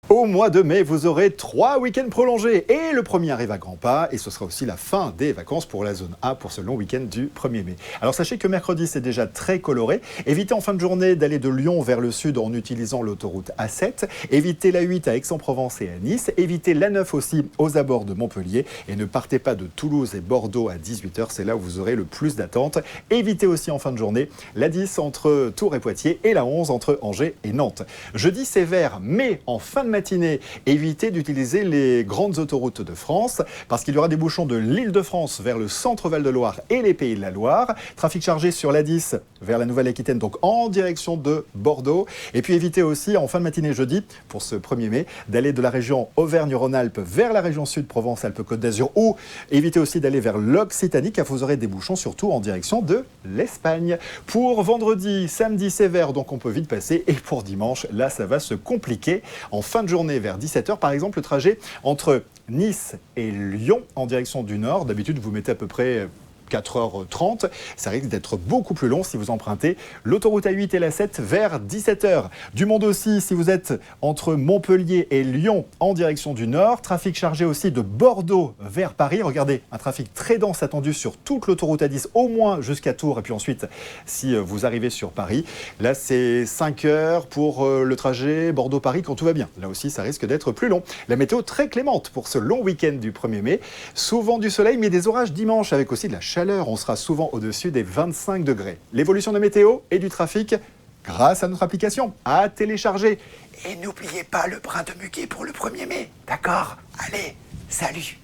Au mois de mai, vous aurez 3 week-ends prolongés et le premier arrive à grands pas et ce sera aussi la fin des vacances pour la zone A pour ce long week-end du 1er mai. Alors sachez que mercredi c'est déjà très coloré. Évitez en fin de journée d'aller de Lyon vers le sud en utilisant l'autoroute A7. Évitez l'A8 à Aix-en-Provence et à Nice. Évitez l'A9 aussi aux abords de Montpellier et ne partez pas de Toulouse et Bordeaux à 18h, c'est là où vous aurez le plus d'attente. Évitez aussi en fin de journée l'A10 entre Tours et Poitiers et l'A11 entre Angers et Nantes. Jeudi c'est vert mais en fin de matinée, évitez d'utiliser les grandes autoroutes de France parce qu'il y aura des bouchons de l'Île-de-France vers le centre Val-de-Loire et les Pays de la Loire. Trafic chargé sur l'A10 vers la Nouvelle-Aquitaine, donc en direction de Bordeaux. Et puis évitez aussi en fin de matinée jeudi, pour ce 1er mai, d'aller de la région Auvergne-Rhône-Alpes vers la région sud, Provence-Alpes-Côte d'Azur, ou évitez aussi d'aller vers l'Occitanie car vous aurez des bouchons surtout en direction de l'Espagne. Pour vendredi, samedi, c'est vert, donc on peut vite passer. Et pour dimanche, là, ça va se compliquer. En fin de journée, vers 17h, par exemple, le trajet entre Nice et Lyon en direction du nord. D'habitude, vous mettez à peu près 4h30, ça risque d'être beaucoup plus long si vous empruntez l'autoroute A8 et l'A7 vers 17h. Du monde aussi si vous êtes entre Montpellier et Lyon en direction du nord. Trafic chargé aussi de Bordeaux vers Paris. Regardez, un trafic très dense attendu sur toute l'autoroute A10, au moins jusqu'à Tours. Et puis ensuite, si vous arrivez sur Paris, là c'est 5 heures pour le trajet Bordeaux-Paris quand tout va bien. Là aussi, ça risque d'être plus long. La météo très clémente pour ce long week-end du 1er mai. Souvent du soleil, mais des orages dimanche avec aussi de la chaleur. On sera souvent au-dessus des 25 degrés. L'évolution de météo et du trafic grâce à notre application à télécharger. Et n'oubliez pas le brin de muguet pour le 1er mai. D'accord ? Allez, salut !